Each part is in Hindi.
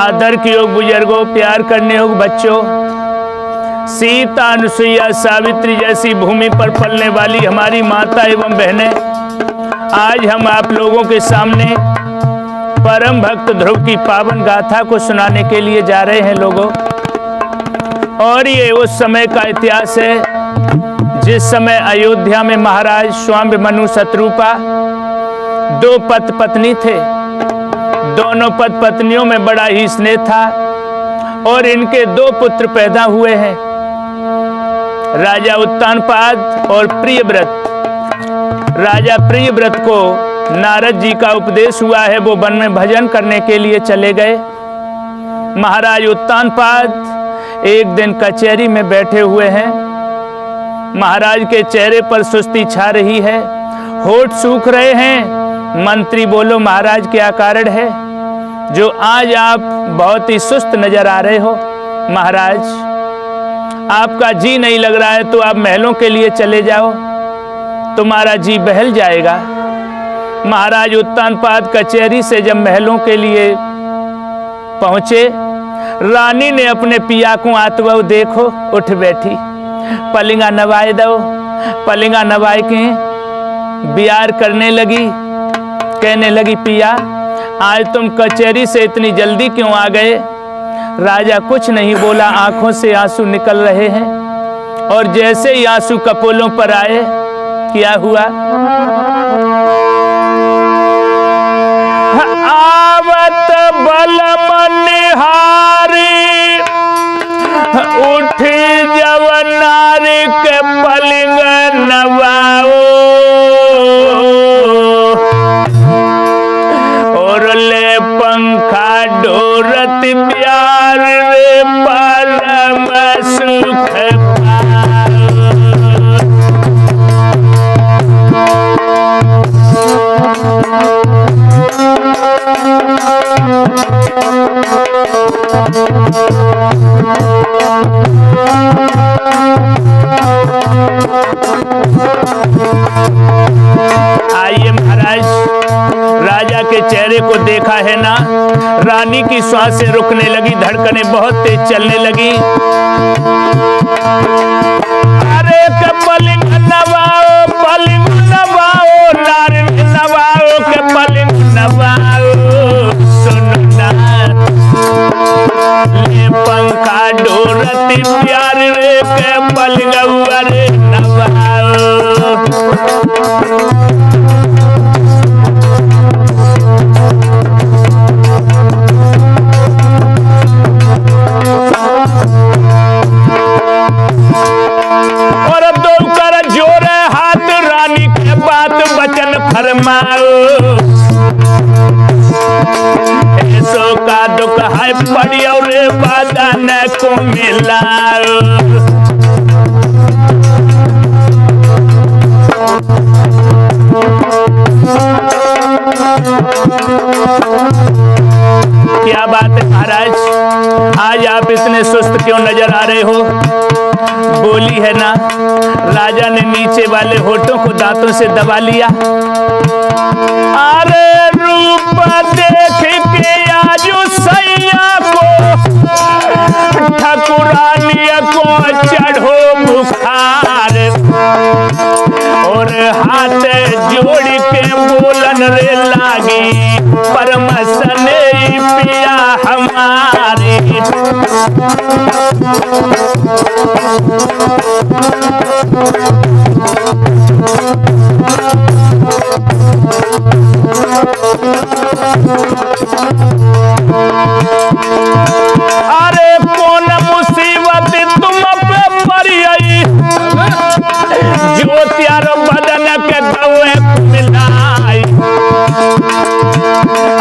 आदर की योग बुजुर्गों, प्यार करने योग बच्चों, सीता, अनुसुईया, सावित्री जैसी भूमि पर पलने वाली हमारी माता एवं बहनें, आज हम आप लोगों के सामने परम भक्त ध्रुव की पावन गाथा को सुनाने के लिए जा रहे हैं लोगों। और ये उस समय का इतिहास है जिस समय अयोध्या में महाराज स्वामिमनु शत्रुपा दो पति पत्नी थे। दोनों पति पत्नियों में बड़ा ही स्नेह था और इनके दो पुत्र पैदा हुए हैं, राजा उत्तानपाद और प्रियव्रत। राजा प्रियव्रत को नारद जी का उपदेश हुआ है, वो वन में भजन करने के लिए चले गए। महाराज उत्तानपाद एक दिन कचहरी में बैठे हुए हैं। महाराज के चेहरे पर सुस्ती छा रही है, होठ सूख रहे हैं। मंत्री बोलो महाराज क्या कारण है जो आज आप बहुत ही सुस्त नजर आ रहे हो? महाराज आपका जी नहीं लग रहा है तो आप महलों के लिए चले जाओ, तुम्हारा जी बहल जाएगा। महाराज उत्तानपाद कचहरी से जब महलों के लिए पहुंचे, रानी ने अपने पिया को आतवो देखो उठ बैठी, पलिंगा नवाए दो। पलिंगा नवाए के बियार करने लगी, कहने लगी पिया आज तुम कचहरी से इतनी जल्दी क्यों आ गए? राजा कुछ नहीं बोला, आंखों से आंसू निकल रहे हैं। और जैसे ही आंसू कपोलों पर आए, क्या हुआ? आवत बलम निहारी उठी जवन नारी के पलिंग नवाओ, और ले पंखा डोरत प्यार रे परम सुख आइए महाराज, राजा के चेहरे को देखा है ना, रानी की सांसें रुकने लगी, धड़कनें बहुत तेज चलने लगी। अरे के पलिंग नवाओ, पलिंग नवाओ, नारी नवाओ के पलिंग नवाओ, सुनो ना ले पंखा डोरती प्यार रे के पलिंग रे नवाओ। और दौकर जोरे हाथ रानी के बात वचन फरमाओ, ऐसो का दुख है पड़ी और बादन को मिलाओ। क्या बात है महाराज, आज आप इतने सुस्त क्यों नजर आ रहे हो? बोली है ना, राजा ने नीचे वाले होठों को दांतों से दबा लिया। अरे रूप देख के आजू सैया को ठाकुरानिया को चढ़ो बुखार, और हाथ जोड़ के बोलन रे लागी परम सने पिया हमारे। अरे कौन मुसीबत तुम पे पड़ी आई, जो त्यारो बदन के गवे मिलाई।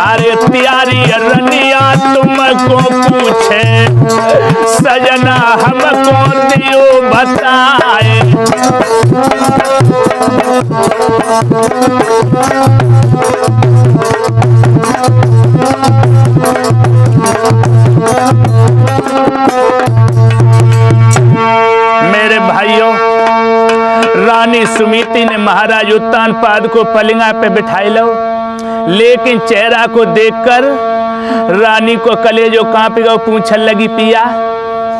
अरे त्यारी रनिया तुमको पूछे, सजना हमको दियो बताए। मेरे भाइयों, रानी सुमिति ने महाराज उत्तानपाद को पलिंगा पे बिठाई लो, लेकिन चेहरा को देखकर रानी को कलेजो कांप गया, पूछने लगी पिया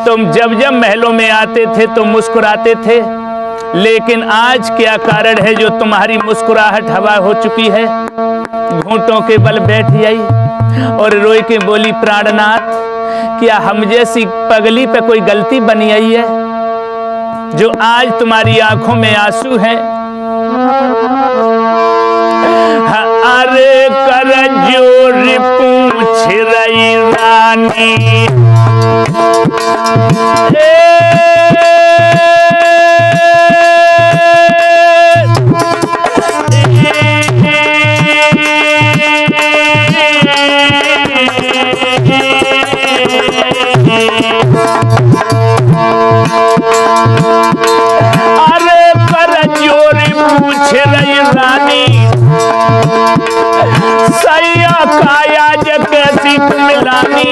तुम जब जब महलों में आते थे तो मुस्कुराते थे, लेकिन आज क्या कारण है जो तुम्हारी मुस्कुराहट हवा हो चुकी है? घूंटों के बल बैठ आई और रोई के बोली, प्राणनाथ क्या हम जैसी पगली पे कोई गलती बनी आई है जो आज तुम्हारी आंखों में आंसू हैं? अरे कर जोर पूछ रही रानी, अरे कर जोर पूछ रही रानी, सैया काया जग कैसी मिलानी।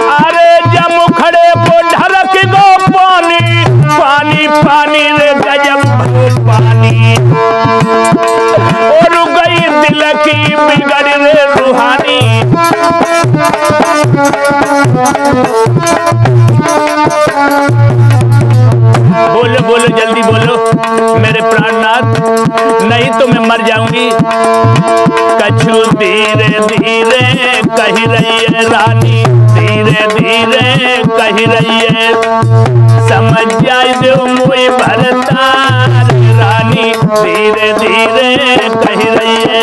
अरे जब मुखड़े को ढरक गो पानी, पानी पानी रे गजब पानी, और गई दिल की बिगड़ रे रूहानी। बोलो बोलो जल्दी बोलो मेरे प्राणनाथ, नहीं तो मैं मर जाऊंगी। कछु धीरे धीरे कही रही है रानी, धीरे धीरे कही रही है, समझ जाए जो मुई भरता रानी, धीरे धीरे कही रही है।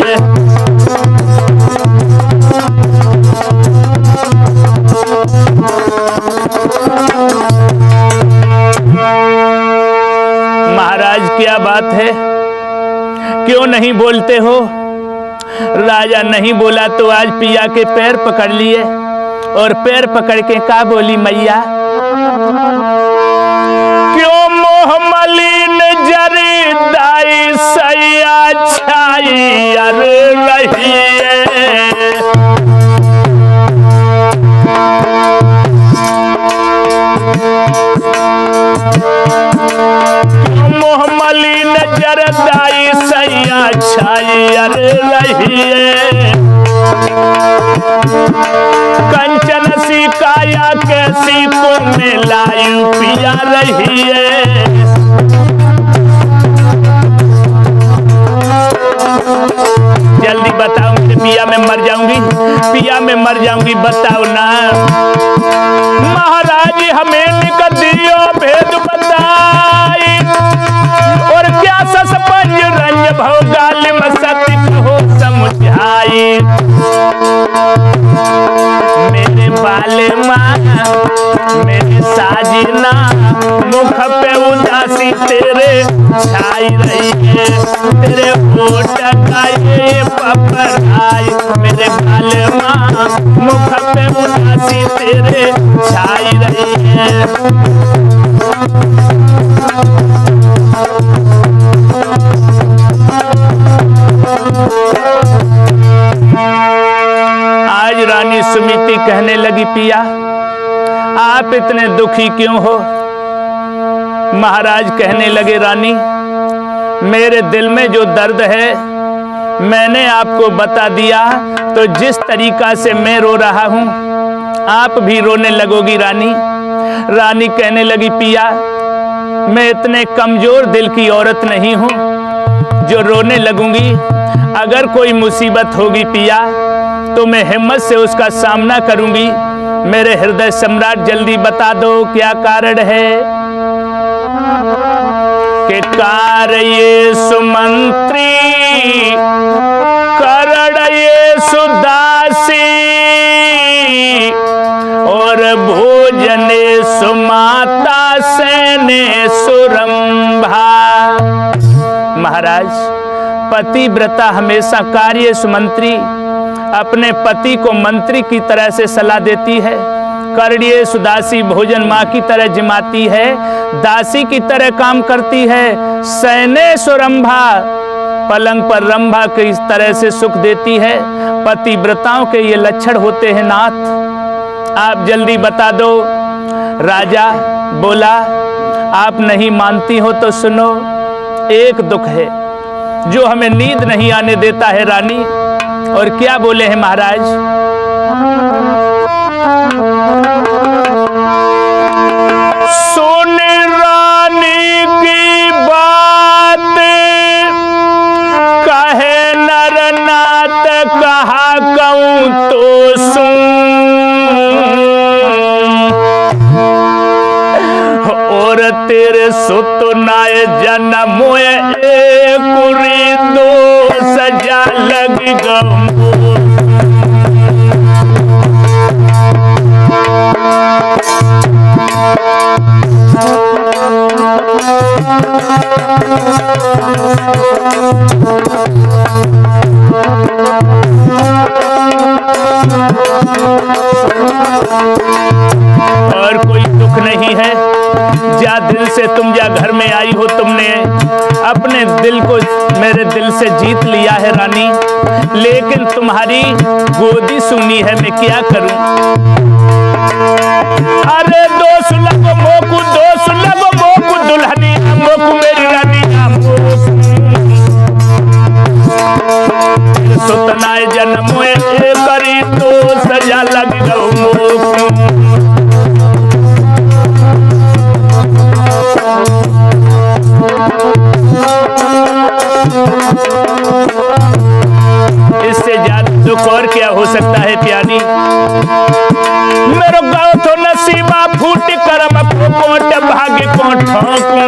महाराज क्या बात है, क्यों नहीं बोलते हो? राजा नहीं बोला तो आज पिया के पैर पकड़ लिए और पैर पकड़ के का बोली, मैया क्यों मोह मलिन जरी दाई सैया छाई अर रही है। मोह मलिन जरदाई सैया छाई अर रही है, कंचन सी काया कैसी को मिलायु पिया रही है। जल्दी बताओ पिया मैं मर जाऊंगी, पिया मैं मर जाऊंगी, बताओ ना। महाराज हमें निकल दियो भेद बताई, और क्या सस पंज रंज भोगाल सत्य कहो समझाई। मेरे बाले माँ मेरे साजना, मुख पे उदासी तेरे छाई रही है, तेरे होठ का ये पपर आई। मेरे बाले माँ मुख पे उदासी तेरे छाई रही है। आज रानी सुमिति कहने लगी, पिया आप इतने दुखी क्यों हो? महाराज कहने लगे, रानी मेरे दिल में जो दर्द है मैंने आपको बता दिया, तो जिस तरीका से मैं रो रहा हूं आप भी रोने लगोगी रानी। रानी कहने लगी, पिया मैं इतने कमजोर दिल की औरत नहीं हूं जो रोने लगूंगी। अगर कोई मुसीबत होगी पिया तो मैं हिम्मत से उसका सामना करूंगी। मेरे हृदय सम्राट जल्दी बता दो क्या कारण है? कि कार्य ये सुमंत्री करण ये सुदासी, और भोजने सुमाता सेने सुरंभा। महाराज पतिव्रता हमेशा कार्य सुमंत्री अपने पति को मंत्री की तरह से सलाह देती है। कर्णीय सुदासी भोजन माँ की तरह जिमाती है, दासी की तरह काम करती है। सैने सुरंभा पलंग पर रंभा की इस तरह से सुख देती है। पतिव्रताओं के ये लक्षण होते हैं नाथ, आप जल्दी बता दो। राजा बोला, आप नहीं मानती हो तो सुनो, एक दुख है जो हमें नींद नहीं आने देता है रानी। और क्या बोले हैं महाराज? सोने रानी की बात कहे नरनाथ, कहा कहूं तो सुन। और तेरे सुतनाए जन्म कुरी दो सजा लग गम। और कोई दुख नहीं है। जा दिल से तुम जा घर में आई हो, तुमने अपने दिल को मेरे दिल से जीत लिया है रानी, लेकिन तुम्हारी गोदी सुनी है, मैं क्या करूं? अरे दोस्त लगो मोकू, दोस्त लगो मोकू, दुल्हनी मोकू मेरी रानी सुतनाए जन्म करी तो सजा लग गो मोकू। इससे ज्यादा दुख और क्या हो सकता है प्यारी? मेरो गाँव तो नसीबा फूट करम को कोट भाग्य को ठोकूं।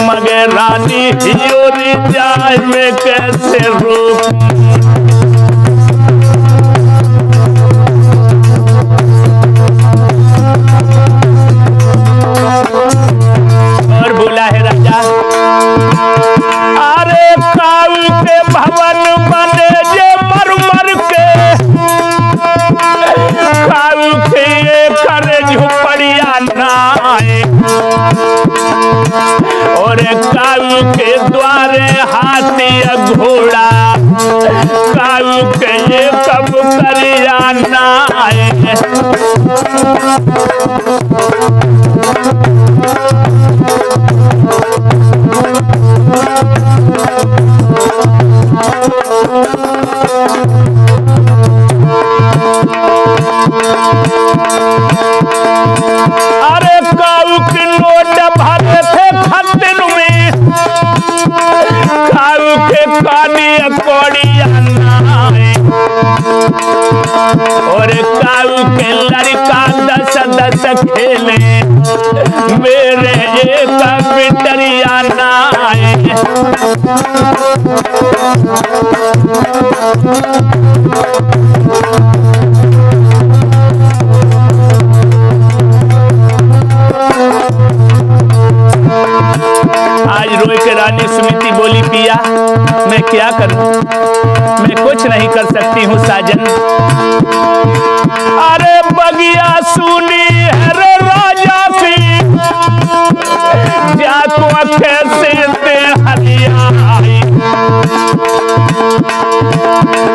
मगे रानी हियोरी जाए में कैसे रोकूं? और बोला है राजा, अरे काऊ के भवन बने जे मर मर के, काऊ के करे झुपड़िया नाए। और काऊ के द्वारे हाथी घोड़ा, काऊ के ये कब करिया नाए। अरे काऊ की नोट भरे थे खतिन में, काऊ के कानी कोड़िया नाए। और काऊ के लड़का 10-10 खेले, मेरे एक बिटरिया नाए। आज रोए के रानी सुमिति बोली, पिया मैं क्या करूं? मैं कुछ नहीं कर सकती हूँ साजन। अरे बगिया सुनी है रे राजा की, जाको कैसे दे हरियाई।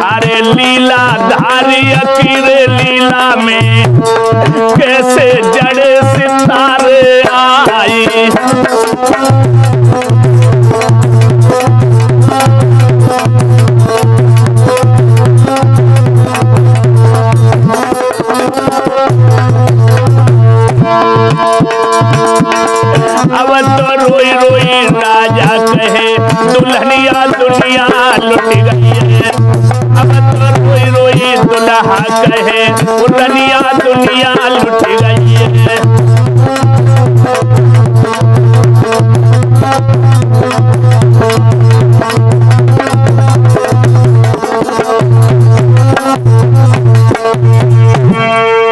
अरे लीला धारी अकीरे लीला में कैसे जड़े सितारे आई। अब तो रोई रोई राजा कहे, दुल्हनिया दुनिया लुट गई है। अब तो रोई रोई दुल्हा कहे, दुल्हनिया